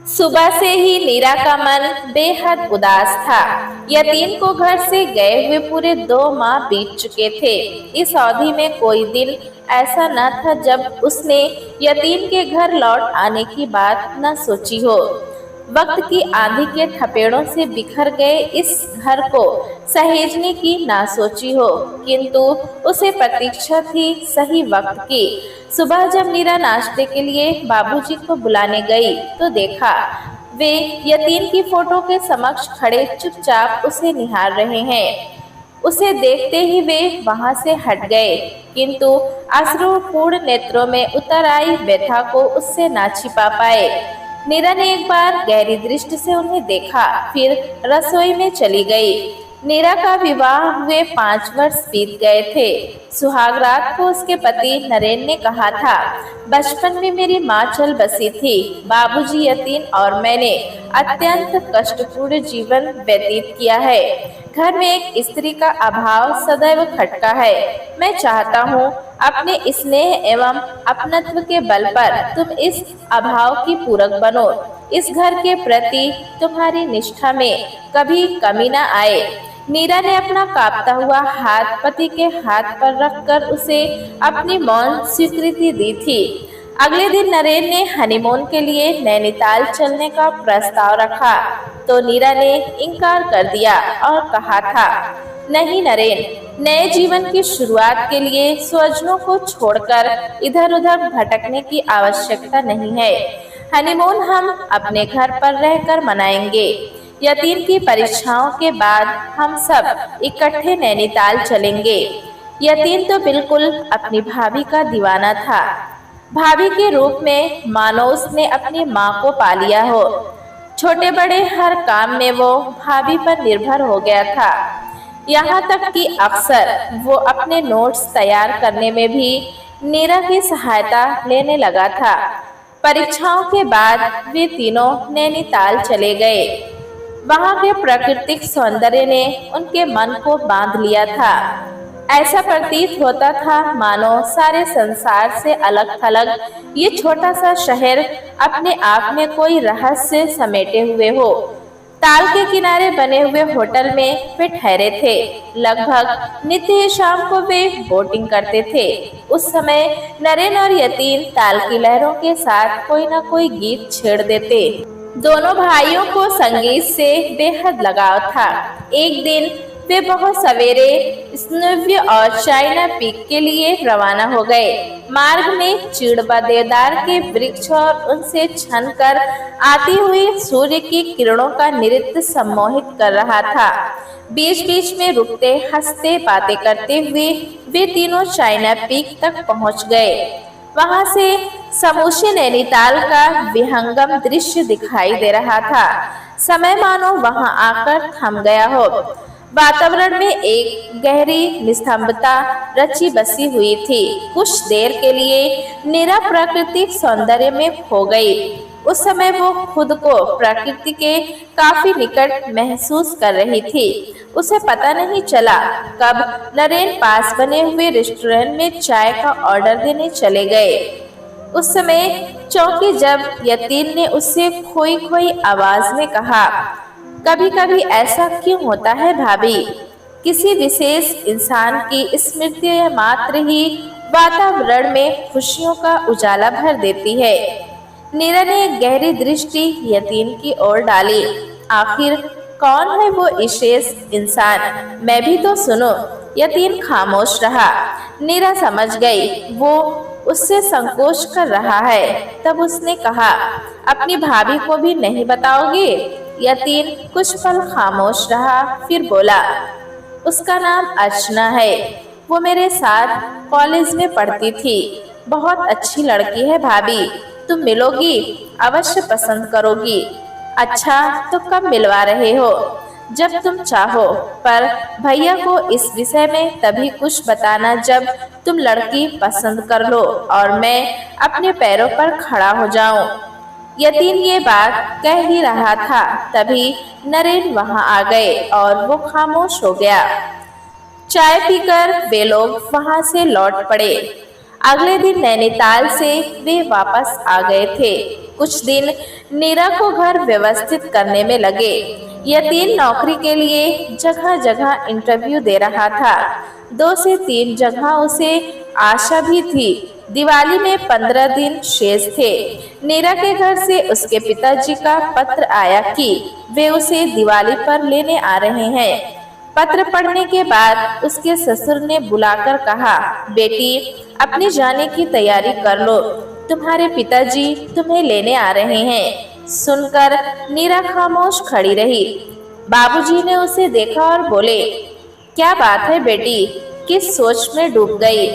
सुबह से ही नीरा का मन बेहद उदास था। यतीन को घर से गए हुए पूरे 2 माह बीत चुके थे। इस अवधि में कोई दिन ऐसा न था जब उसने यतीन के घर लौट आने की बात न सोची हो। वक्त की आंधी के थपेड़ों से बिखर गए इस घर को सहेजने की ना सोची हो, किंतु उसे प्रतीक्षा थी सही वक्त की। सुबह जब नीरा नाश्ते के लिए बाबूजी को बुलाने गई तो देखा वे यतीम की फोटो के समक्ष खड़े चुपचाप उसे निहार रहे हैं। उसे देखते ही वे वहां से हट गए, किंतु अश्रुपूर्ण नेत्रों में उतर आई व्यथा को उससे ना छिपा पाए। नीरा ने एक बार गहरी दृष्टि से उन्हें देखा, फिर रसोई में चली गई। नीरा का विवाह हुए 5 वर्ष बीत गए थे। सुहाग रात को उसके पति नरेन ने कहा था, बचपन में मेरी माँ चल बसी थी, बाबूजी यतीम और मैंने अत्यंत कष्टपूर्ण जीवन व्यतीत किया है। घर में एक स्त्री का अभाव सदैव खटका है। मैं चाहता हूँ अपने स्नेह एवं अपनत्व के बल पर तुम इस अभाव की पूरक बनो। इस घर के प्रति तुम्हारी निष्ठा में कभी कमी न आए। नीरा ने अपना कांपता हुआ हाथ पति के हाथ पर रखकर उसे अपनी मौन स्वीकृति दी थी। अगले दिन नरेन ने हनीमून के लिए नैनीताल चलने का प्रस्ताव रखा तो नीरा ने इनकार कर दिया और कहा था, नहीं नरेन, नए जीवन की शुरुआत के लिए स्वजनों को छोड़कर इधर उधर भटकने की आवश्यकता नहीं है। हनीमून हम अपने घर पर रहकर मनाएंगे। यतीम की परीक्षाओं के बाद हम सब इकट्ठे नैनीताल चलेंगे। यतीम तो बिल्कुल अपनी भाभी का दीवाना था। भाभी के रूप में मानो उसने अपनी माँ को पा लिया हो। छोटे बड़े हर काम में वो भाभी पर निर्भर हो गया था। यहाँ तक कि अक्सर वो अपने नोट्स तैयार करने में भी नीरा की सहायता लेने लगा था। परीक्षाओं के बाद वे तीनों नैनीताल चले गए। वहाँ के प्राकृतिक सौंदर्य ने उनके मन को बांध लिया था। ऐसा प्रतीत होता था मानो सारे संसार से अलग थलग ये छोटा सा शहर अपने आप में कोई रहस्य समेटे हुए हो। ताल के किनारे बने हुए होटल में वे ठहरे थे। लगभग नित्य शाम को वे बोटिंग करते थे। उस समय नरेन और यतीम ताल की लहरों के साथ कोई न कोई गीत छेड़ देते। दोनों भाइयों को संगीत से बेहद लगाव था। एक दिन वे बहुत सवेरे स्नूव्य और चाइना पीक के लिए रवाना हो गए। मार्ग में चिड़बा देवदार के वृक्ष और उनसे छन कर आती हुई सूर्य की किरणों का नृत्य सम्मोहित कर रहा था। बीच बीच में रुकते हंसते बातें करते हुए वे तीनों चाइना पीक तक पहुंच गए। वहां से समूचे नैनीताल का विहंगम दृश्य दिखाई दे रहा था। समय मानो वहां आकर थम गया हो। वातावरण में एक गहरी निस्तंभता रची बसी हुई थी। कुछ देर के लिए नीरा प्राकृतिक सौंदर्य में खो गई। उस समय वो खुद को प्रकृति के काफी निकट महसूस कर रही थी। उसे पता नहीं चला कब नरेन पास बने हुए रेस्टोरेंट में चाय का ऑर्डर देने चले गए। उस समय चौंकी जब यतीम ने उससे खोई खोई आवाज में कहा, कभी कभी ऐसा क्यों होता है भाभी? किसी विशेष इंसान की स्मृति मात्र ही वातावरण में खुशियों का उजाला भर देती है। नीरा ने एक गहरी दृष्टि यतीम की ओर डाली। आखिर कौन है वो विशेष इंसान? मैं भी तो सुनो। यतीम खामोश रहा। नीरा समझ गई वो उससे संकोच कर रहा है। तब उसने कहा, अपनी भाभी को भी नहीं बताओगे? यतीम कुछ पल खामोश रहा, फिर बोला, उसका नाम अर्चना है। वो मेरे साथ कॉलेज में पढ़ती थी। बहुत अच्छी लड़की है भाभी, तुम मिलोगी? अवश्य पसंद करोगी। अच्छा, तो कब मिलवा रहे हो? जब तुम चाहो, पर भैया को इस विषय में तभी कुछ बताना जब तुम लड़की पसंद कर लो और मैं अपने पैरों पर खड़ा हो जाऊं। यतीम ये बात कह ही रहा था, तभी नरेन वहां आ गए और वो खामोश हो गया। चाय पीकर वे लोग वहां से लौट पड़े। अगले दिन नैनीताल से वे वापस आ गए थे। कुछ दिन नीरा को घर व्यवस्थित करने में लगे। यतीन नौकरी के लिए जगह जगह इंटरव्यू दे रहा था। 2 से 3 जगह उसे आशा भी थी। दिवाली में 15 दिन शेष थे। नीरा के घर से उसके पिताजी का पत्र आया कि वे उसे दिवाली पर लेने आ रहे हैं। पत्र पढ़ने के बाद उसके ससुर ने बुलाकर कहा, बेटी अपने जाने की तैयारी कर लो, तुम्हारे पिताजी तुम्हें लेने आ रहे हैं। सुनकर नीरा खामोश खड़ी रही। बाबूजी ने उसे देखा और बोले, क्या बात है बेटी, किस सोच में डूब गई?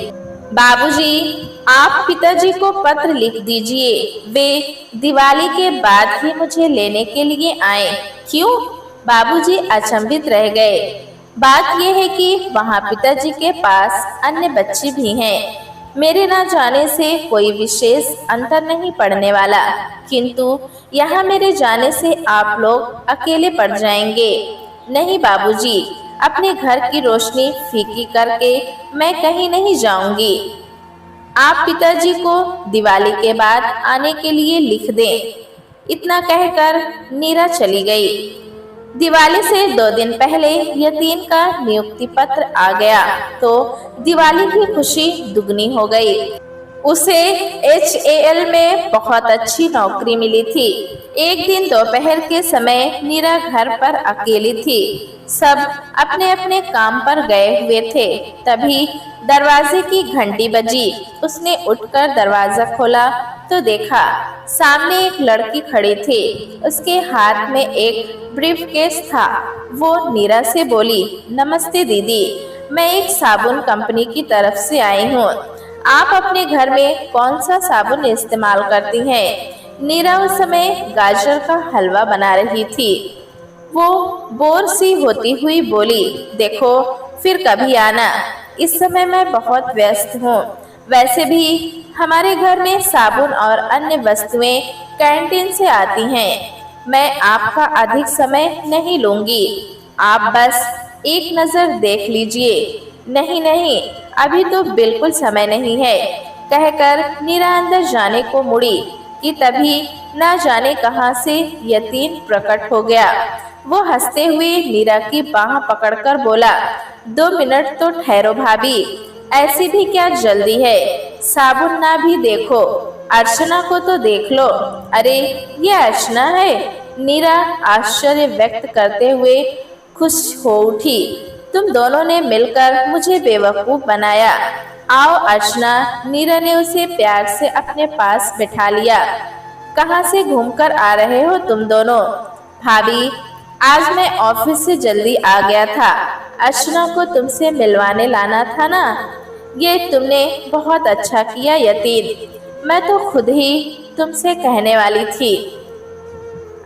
बाबूजी, आप पिताजी को पत्र लिख दीजिए, वे दिवाली के बाद ही मुझे लेने के लिए आए। क्यों? बाबूजी अचंभित रह गए। बात यह है कि वहाँ पिताजी के पास अन्य बच्चे भी हैं। मेरे न जाने से कोई विशेष अंतर नहीं पड़ने वाला, किंतु यहाँ मेरे जाने से आप लोग अकेले पड़ जाएंगे। नहीं बाबूजी, अपने घर की रोशनी फीकी करके मैं कहीं नहीं जाऊंगी। आप पिताजी को दिवाली के बाद आने के लिए लिख दें। इतना कहकर नीरा चली गई। दिवाली से 2 दिन पहले यतीन का नियुक्ति पत्र आ गया तो दिवाली की खुशी दुगनी हो गई। उसे HAL में बहुत अच्छी नौकरी मिली थी। एक दिन दोपहर के समय नीरा घर पर अकेली थी। सब अपने अपने काम पर गए हुए थे। तभी दरवाजे की घंटी बजी। उसने उठकर दरवाजा खोला तो देखा सामने एक लड़की खड़ी थी। उसके हाथ में एक ब्रीफकेस था। वो नीरा से बोली, नमस्ते दीदी, मैं एक साबुन कंपनी की तरफ से आई हूँ। आप अपने घर में कौन सा साबुन इस्तेमाल करती हैं? नीरा उस समय गाजर का हलवा बना रही थी। वो बोर सी होती हुई बोली, देखो फिर कभी आना, इस समय मैं बहुत व्यस्त हूँ। वैसे भी हमारे घर में साबुन और अन्य वस्तुएं कैंटीन से आती हैं। मैं आपका अधिक समय नहीं लूंगी, आप बस एक नज़र देख लीजिए। नहीं नहीं, अभी तो बिल्कुल समय नहीं है, कहकर नीरा अंदर जाने को मुड़ी कि तभी न जाने कहां से यतीन प्रकट हो गया। वो हंसते हुए नीरा की बाह पकड़कर बोला, 2 मिनट तो ठहरो भाभी, ऐसी भी क्या जल्दी है? साबुन ना भी देखो, अर्चना को तो देख लो। अरे ये अर्चना है? नीरा आश्चर्य व्यक्त करते हुए खुश हो उठी। तुम दोनों ने मिलकर मुझे बेवकूफ बनाया। आओ अर्चना। नीरा ने उसे प्यार से अपने पास बिठा लिया। कहाँ से घूमकर आ रहे हो तुम दोनों? भाभी, आज मैं ऑफिस से जल्दी आ गया था, अर्चना को तुमसे मिलवाने लाना था ना। ये तुमने बहुत अच्छा किया यतीन, मैं तो खुद ही तुमसे कहने वाली थी।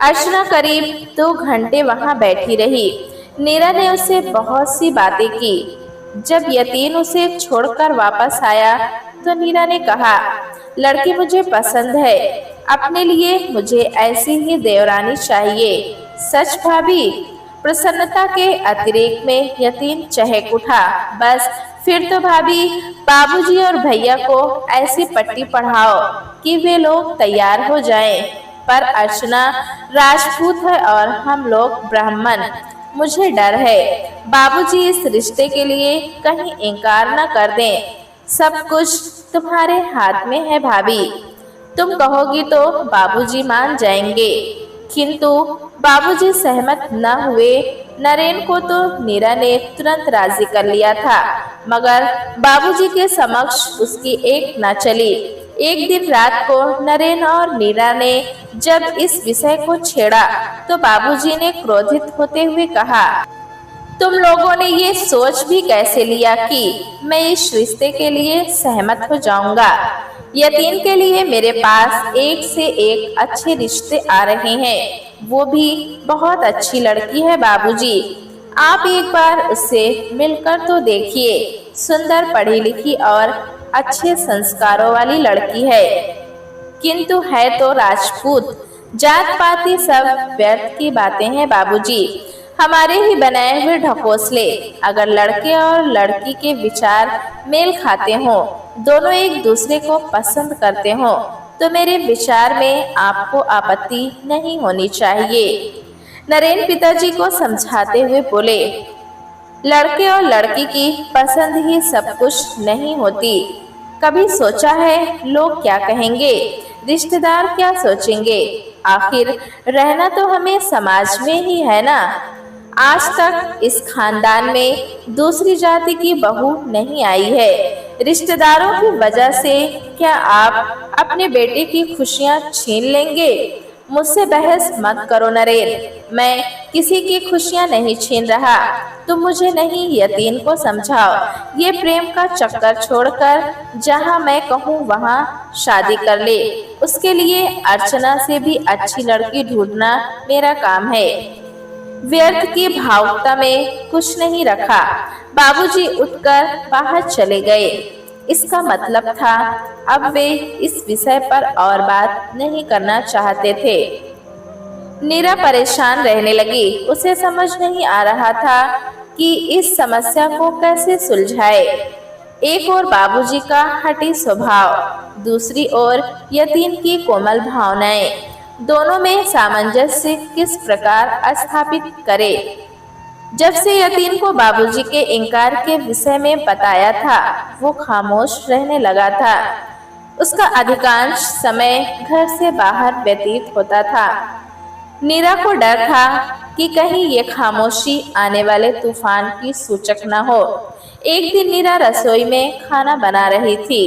अर्चना करीब 2 घंटे वहां बैठी रही। नीरा ने उससे बहुत सी बातें की। जब यतीन उसे छोड़कर वापस आया तो नीरा ने कहा, लड़की मुझे पसंद है, अपने लिए मुझे ऐसी ही देवरानी चाहिए। सच भाभी? प्रसन्नता के अतिरेक में यतीन चहक उठा। बस फिर तो भाभी, बाबूजी और भैया को ऐसी पट्टी पढ़ाओ कि वे लोग तैयार हो जाएं। पर अर्चना राजपूत है और हम लोग ब्राह्मण, मुझे डर है बाबूजी इस रिश्ते के लिए कहीं इनकार न कर दें। सब कुछ तुम्हारे हाथ में है भाभी, तुम कहोगी तो बाबूजी मान जाएंगे। किंतु बाबूजी सहमत न हुए। नरेन को तो नीरा ने तुरंत राजी कर लिया था, मगर बाबूजी के समक्ष उसकी एक न चली। एक दिन रात को नरेन और नीरा ने जब इस विषय को छेड़ा तो बाबूजी ने क्रोधित होते हुए कहा, तुम लोगों ने ये सोच भी कैसे लिया कि मैं इस रिश्ते के लिए सहमत हो जाऊंगा? यतीन के लिए मेरे पास एक से एक अच्छे रिश्ते आ रहे हैं, वो भी बहुत अच्छी लड़की है बाबूजी, आप एक बार उससे मिलकर तो देखिए। सुंदर, पढ़ी लिखी और अच्छे संस्कारों वाली लड़की है, किंतु है तो राजपूत। जात पाती सब व्यर्थ की बातें हैं बाबूजी, हमारे ही बनाए हुए ढकोसले। अगर लड़के और लड़की के विचार मेल खाते हों, दोनों एक दूसरे को पसंद करते हों, तो मेरे विचार में आपको आपत्ति नहीं होनी चाहिए। नरेन पिताजी को समझाते हुए बोले, लड़के और लड़की की पसंद ही सब कुछ नहीं होती। कभी सोचा है लोग क्या कहेंगे, रिश्तेदार क्या सोचेंगे? आखिर रहना तो हमें समाज में ही है ना। आज तक इस खानदान में दूसरी जाति की बहू नहीं आई है। रिश्तेदारों की वजह से क्या आप अपने बेटे की खुशियां छीन लेंगे? मुझसे बहस मत करो नरेन, मैं किसी की खुशियां नहीं छीन रहा। तुम मुझे नहीं, यतीन को समझाओ ये प्रेम का चक्कर छोड़कर जहां मैं कहूं वहां शादी कर ले। उसके लिए अर्चना से भी अच्छी लड़की ढूंढना मेरा काम है। व्यर्थ की भावुकता में कुछ नहीं रखा। बाबूजी उठकर बाहर चले गए। इसका मतलब था अब वे इस विषय पर और बात नहीं करना चाहते थे। नीरा परेशान रहने लगी। उसे समझ नहीं आ रहा था कि इस समस्या को कैसे सुलझाए। एक ओर बाबूजी का हठी स्वभाव, दूसरी ओर यतीन की कोमल भावनाएं, दोनों में सामंजस्य किस प्रकार स्थापित करे। जब से यतीन को बाबूजी के इनकार के विषय में बताया था, वो खामोश रहने लगा था। उसका अधिकांश समय घर से बाहर व्यतीत होता था। नीरा को डर था कि कहीं ये खामोशी आने वाले तूफान की सूचक न हो। एक दिन नीरा रसोई में खाना बना रही थी।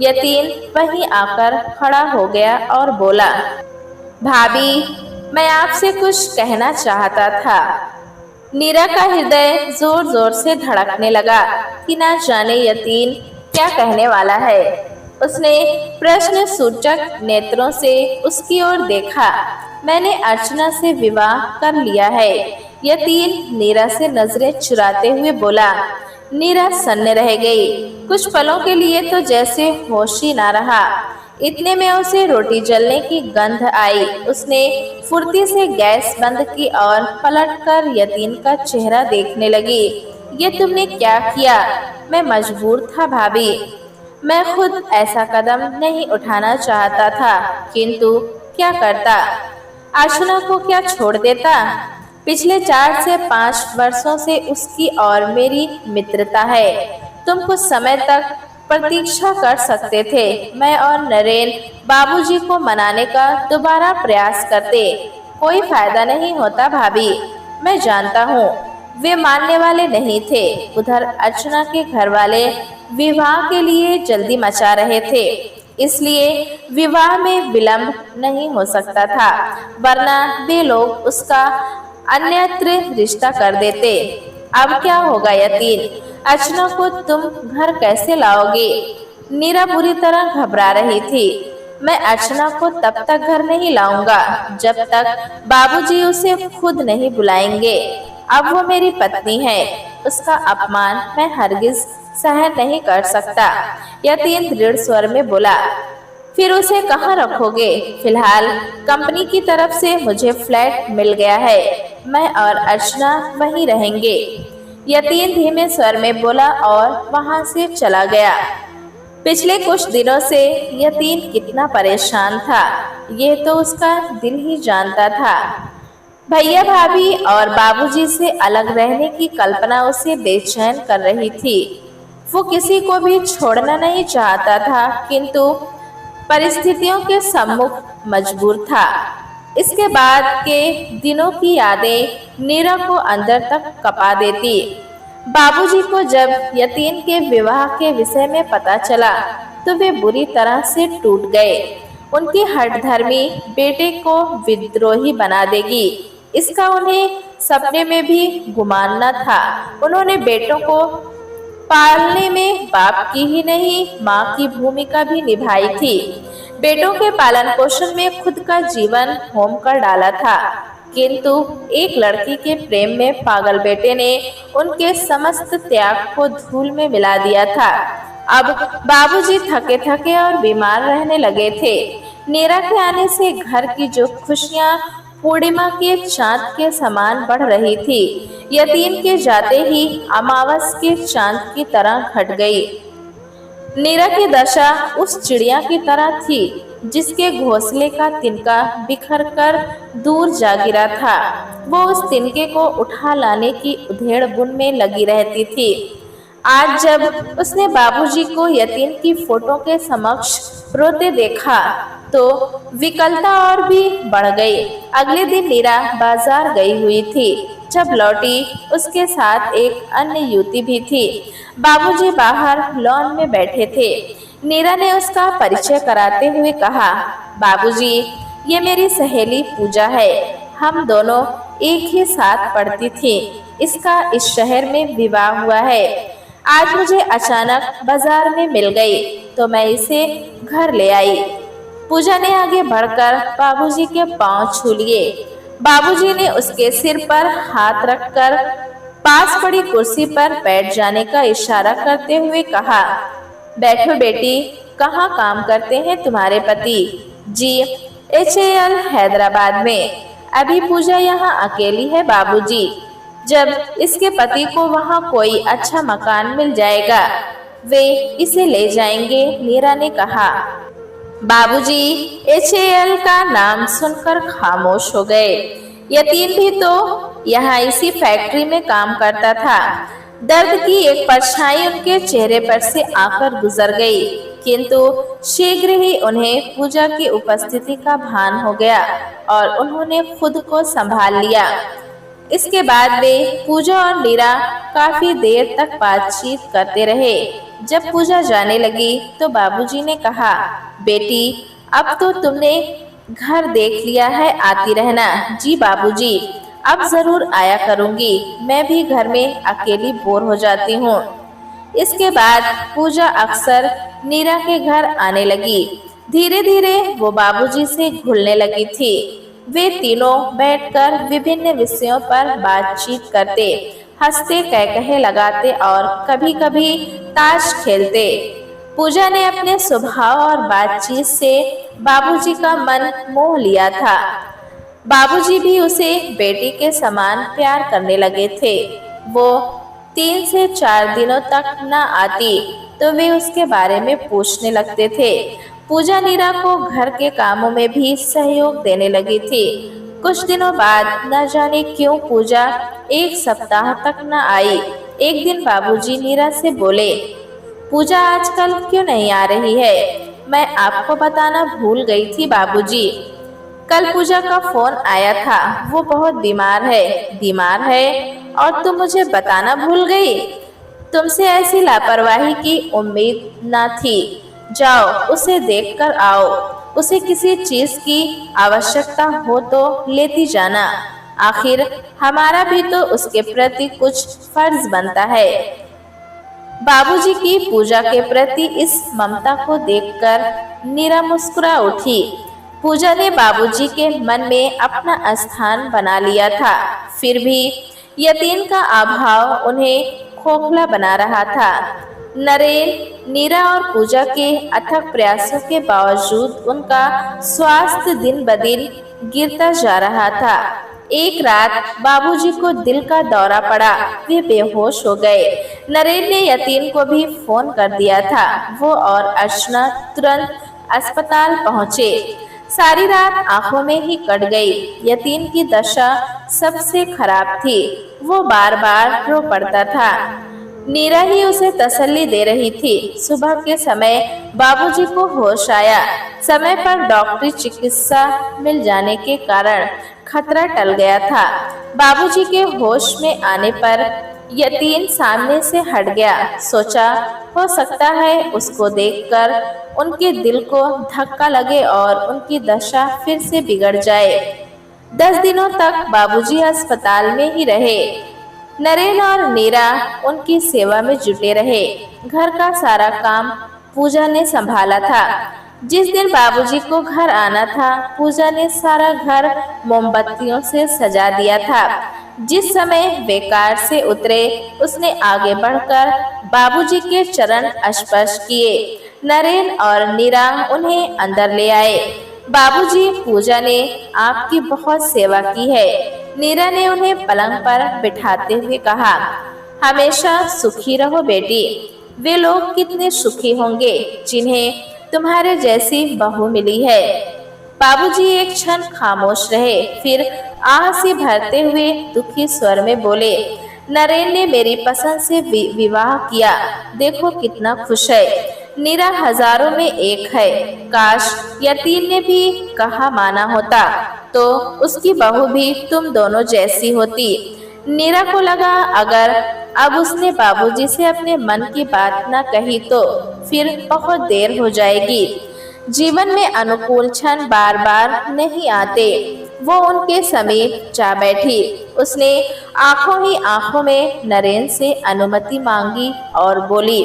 यतीन वहीं आकर खड़ा हो गया और बोला, भाभी, मैं आपसे कुछ कहना चाहता था। नीरा का हृदय जोर जोर से धड़कने लगा कि ना जाने यतीन क्या कहने वाला है। उसने प्रश्न सूचक नेत्रों से उसकी ओर देखा। मैंने अर्चना से विवाह कर लिया है, यतीन नीरा से नजरें चुराते हुए बोला। नीरा सन्न रह गई। कुछ पलों के लिए तो जैसे होश ही ना रहा। इतने में उसे रोटी जलने की गंध आई। उसने फुर्ती से गैस बंद की और पलटकर यतीन का चेहरा देखने लगी। ये तुमने क्या किया? मैं मजबूर था भाभी। मैं खुद ऐसा कदम नहीं उठाना चाहता था, किंतु क्या करता? अर्चना को क्या छोड़ देता? पिछले 4 से 5 वर्षों से उसकी और मेरी मित्रता है। तुम कुछ समय तक प्रतीक्षा कर सकते थे। मैं और नरेन बाबूजी को मनाने का दोबारा प्रयास करते। कोई फायदा नहीं होता भाभी। मैं जानता हूँ वे मानने वाले नहीं थे। उधर अर्चना के घर वाले विवाह के लिए जल्दी मचा रहे थे, इसलिए विवाह में विलंब नहीं हो सकता था, वरना वे लोग उसका अन्यत्र रिश्ता कर देते। अब क्या होगा यतीन? अर्चना को तुम घर कैसे लाओगे? नीरा बुरी तरह घबरा रही थी। मैं अर्चना को तब तक घर नहीं लाऊंगा जब तक बाबूजी उसे खुद नहीं बुलाएंगे। अब वो मेरी पत्नी है, उसका अपमान मैं हरगिज सहन नहीं कर सकता। यतीन दृढ़ स्वर में बोला। फिर उसे कहाँ रखोगे? फिलहाल कंपनी की तरफ से मुझे फ्लैट मिल गया है, मैं और अर्चना वहीं रहेंगे। यतीन धीमे स्वर में बोला और वहां से चला गया। पिछले कुछ दिनों से यतीन कितना परेशान था, ये तो उसका दिल ही जानता था। भैया भाभी और बाबूजी से अलग रहने की कल्पना उसे बेचैन कर रही थी। वो किसी को भी छोड़ना नहीं चाहता था, किंतु परिस्थितियों के सम्मुख मजबूर था। इसके बाद के दिनों की यादें नीरा को अंदर तक कपा देती। बाबूजी को जब यतीन के विवाह के विषय में पता चला तो वे बुरी तरह से टूट गए। उनकी हठधर्मी बेटे को विद्रोही बना देगी, इसका उन्हें सपने में भी गुमान न था। उन्होंने बेटों को पालने में बाप की ही नहीं माँ की भूमिका भी निभाई थी। बेटों के पालन पोषण में खुद का जीवन होम कर डाला था, किंतु एक लड़की के प्रेम में पागल बेटे ने उनके समस्त त्याग को धूल में मिला दिया था। अब बाबूजी थके थके और बीमार रहने लगे थे। नीरा के आने से घर की जो खुशियां पूर्णिमा के चांद के समान बढ़ रही थी, यतीन के जाते ही अमावस के चांद की तरह घट गई। नीरा की दशा उस चिड़िया की तरह थी जिसके घोंसले का तिनका बिखर कर दूर जा गिरा था। वो उस तिनके को उठा लाने की उधेड़-बुन में लगी रहती थी। आज जब उसने बाबूजी को यतीम की फोटो के समक्ष रोते देखा तो विकलता और भी बढ़ गई। अगले दिन नीरा बाजार गई हुई थी। जब लौटी उसके साथ एक अन्य युवती भी थी। बाबूजी बाहर लॉन में बैठे थे। नीरा ने उसका परिचय कराते हुए कहा, बाबूजी, ये मेरी सहेली पूजा है। हम दोनों एक ही साथ पढ़ती थी। इसका इस शहर में विवाह हुआ है। आज मुझे अचानक बाजार में मिल गई तो मैं इसे घर ले आई। पूजा ने आगे बढ़कर बाबूजी के पांव छू लिए। बाबूजी ने उसके सिर पर हाथ रखकर पास पड़ी कुर्सी पर बैठ जाने का इशारा करते हुए कहा, बैठो बेटी, कहाँ काम करते हैं तुम्हारे पति? जी, HAL हैदराबाद में। अभी पूजा यहाँ अकेली है बाबूजी। जब इसके पति को वहाँ कोई अच्छा मकान मिल जाएगा वे इसे ले जाएंगे, नीरा ने कहा। बाबूजी HAL का नाम सुनकर खामोश हो गए। यतीम भी तो यहाँ इसी फैक्ट्री में काम करता था। दर्द की एक परछाई उनके चेहरे पर से आकर गुजर गई, किंतु शीघ्र ही उन्हें पूजा की उपस्थिति का भान हो गया और उन्होंने खुद को संभाल लिया। इसके बाद वे पूजा और नीरा काफी देर तक बातचीत करते रहे। जब पूजा जाने लगी तो बाबूजी ने कहा, बेटी, अब तो तुमने घर देख लिया है, आती रहना। जी बाबूजी, अब जरूर आया करूंगी। मैं भी घर में अकेली बोर हो जाती हूँ। इसके बाद पूजा अक्सर नीरा के घर आने लगी। धीरे धीरे वो बाबूजी से घुलने लगी थी। वे तीनों बैठकर विभिन्न विषयों पर बातचीत करते, हंसते, कह लगाते और कभी-कभी ताश खेलते। पूजा ने अपने स्वभाव और बातचीत से बाबूजी का मन मोह लिया था। बाबूजी भी उसे बेटी के समान प्यार करने लगे थे। वो 3 से 4 दिनों तक न आती तो वे उसके बारे में पूछने लगते थे। पूजा नीरा को घर के कामों में भी सहयोग देने लगी थी। कुछ दिनों बाद न जाने क्यों पूजा 1 सप्ताह तक न आई। एक दिन बाबूजी नीरा से बोले, पूजा आजकल क्यों नहीं आ रही है? मैं आपको बताना भूल गई थी बाबूजी। कल पूजा का फोन आया था। वो बहुत बीमार है। बीमार है और तुम मुझे बताना भूल गई? तुमसे ऐसी लापरवाही की उम्मीद न थी। जाओ उसे देख कर आओ। उसे किसी चीज की आवश्यकता हो तो लेती जाना। आखिर हमारा भी तो उसके प्रति कुछ फर्ज बनता है। बाबूजी की पूजा के प्रति इस ममता को देखकर नीरा मुस्कुरा उठी। पूजा ने बाबूजी के मन में अपना स्थान बना लिया था। फिर भी यतीम का अभाव उन्हें खोखला बना रहा था। नरेन, नीरा और पूजा के अथक प्रयासों के बावजूद उनका स्वास्थ्य दिन ब दिन गिरता जा रहा था। एक रात बाबूजी को दिल का दौरा पड़ा। वे बेहोश हो गए। नरेन ने यतीम को भी फोन कर दिया था। वो और अर्चना तुरंत अस्पताल पहुंचे। सारी रात आंखों में ही कट गई। यतीम की दशा सबसे खराब थी। वो बार बार रो पड़ता था। नीरा ही उसे तसल्ली दे रही थी। सुबह के समय बाबूजी को होश आया। समय पर डॉक्टरी चिकित्सा मिल जाने के कारण खतरा टल गया था। बाबूजी के होश में आने पर यतीम सामने से हट गया। सोचा हो सकता है उसको देखकर उनके दिल को धक्का लगे और उनकी दशा फिर से बिगड़ जाए। 10 दिनों तक बाबूजी अस्पताल में ही रहे। नरेन और नीरा उनकी सेवा में जुटे रहे। घर का सारा काम पूजा ने संभाला था। जिस दिन बाबूजी को घर आना था, पूजा ने सारा घर मोमबत्तियों से सजा दिया था। जिस समय वे कार से उतरे, उसने आगे बढ़कर बाबूजी के चरण स्पर्श किए। नरेन और नीरा उन्हें अंदर ले आए। बाबूजी, पूजा ने आपकी बहुत सेवा की है। नीरा ने उन्हें पलंग पर बिठाते हुए कहा, हमेशा सुखी रहो बेटी। वे लोग कितने सुखी होंगे जिन्हें तुम्हारे जैसी बहू मिली है। बाबूजी एक क्षण खामोश रहे, फिर आह से भरते हुए दुखी स्वर में बोले, नरेन ने मेरी पसंद से विवाह किया, देखो कितना खुश है। नीरा हजारों में एक है। काश यतीन ने भी कहा माना होता तो उसकी बहू भी तुम दोनों जैसी होती। नीरा को लगा अगर अब उसने बाबूजी से अपने मन की बात न कही तो फिर बहुत देर हो जाएगी। जीवन में अनुकूल क्षण बार बार नहीं आते। वो उनके समीप जा बैठी। उसने आंखों ही आंखों में नरेन से अनुमति मांगी और बोली,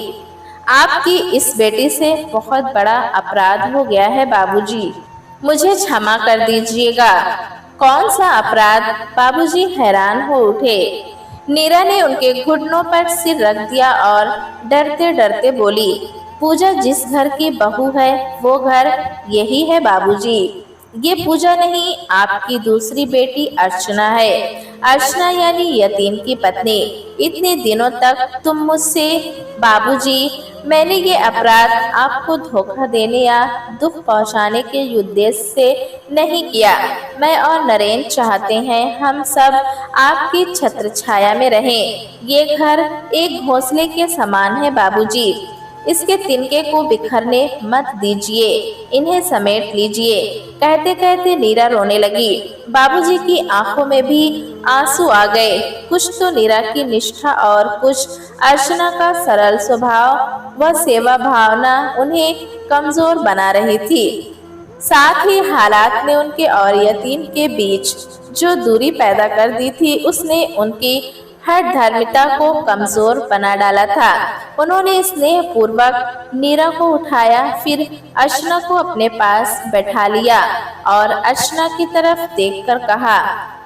आपकी इस बेटी से बहुत बड़ा अपराध हो गया है बाबूजी, मुझे क्षमा कर दीजिएगा। कौन सा अपराध? बाबूजी हैरान हो उठे। नीरा ने उनके घुटनों पर सिर रख दिया और डरते डरते बोली, पूजा जिस घर की बहू है वो घर यही है बाबूजी। ये पूजा नहीं, आपकी दूसरी बेटी अर्चना है। अर्चना यानी यतीन की पत्नी। इतने दिनों तक तुम मुझसे बाबूजी, मैंने ये अपराध आपको धोखा देने या दुख पहुंचाने के उद्देश्य से नहीं किया। मैं और नरेन चाहते हैं हम सब आपकी छत्र छाया में रहें। ये घर एक घोंसले के समान है बाबूजी, इसके तिनके को बिखरने मत दीजिए, इन्हें समेट लीजिए। कहते कहते नीरा रोने लगी। बाबूजी की आंखों में भी आंसू आ गए। कुछ तो नीरा की निष्ठा और कुछ अर्चना का सरल स्वभाव व सेवा भावना उन्हें कमजोर बना रही थी। साथ ही हालात ने उनके और यतीन के बीच जो दूरी पैदा कर दी थी, उसने उनकी हर धर्मिता को कमजोर बना डाला था। उन्होंने स्नेह पूर्वक नीरा को उठाया, फिर अर्चना को अपने पास बैठा लिया और अर्चना की तरफ देखकर कहा,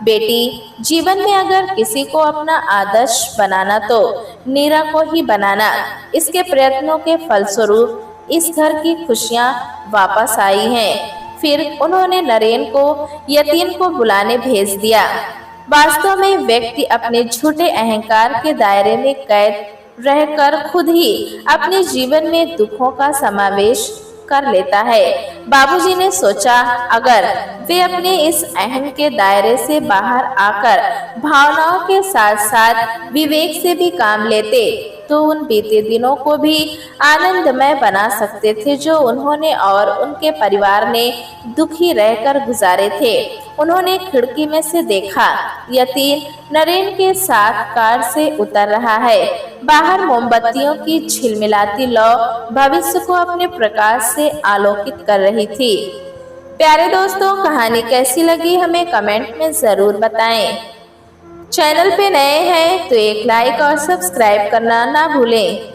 बेटी, जीवन में अगर किसी को अपना आदर्श बनाना तो नीरा को ही बनाना। इसके प्रयत्नों के फलस्वरूप इस घर की खुशियां वापस आई हैं। फिर उन्होंने नरेन को यतीन को बुलाने भेज दिया। वास्तव में व्यक्ति अपने झूठे अहंकार के दायरे में कैद रहकर खुद ही अपने जीवन में दुखों का समावेश कर लेता है। बाबूजी ने सोचा अगर वे अपने इस अहम के दायरे से बाहर आकर भावनाओं के साथ साथ विवेक से भी काम लेते तो उन बीते दिनों को भी आनंदमय बना सकते थे जो उन्होंने और उनके परिवार ने दुखी रहकर गुजारे थे। उन्होंने खिड़की में से देखा, यतीन नरेन के साथ कार से उतर रहा है। बाहर मोमबत्तियों की झिलमिलाती लौ भविष्य को अपने प्रकाश से आलोकित कर रही थी। प्यारे दोस्तों, कहानी कैसी लगी हमें कमेंट में जरूर बताएं। चैनल पे नए हैं तो एक लाइक और सब्सक्राइब करना ना भूलें।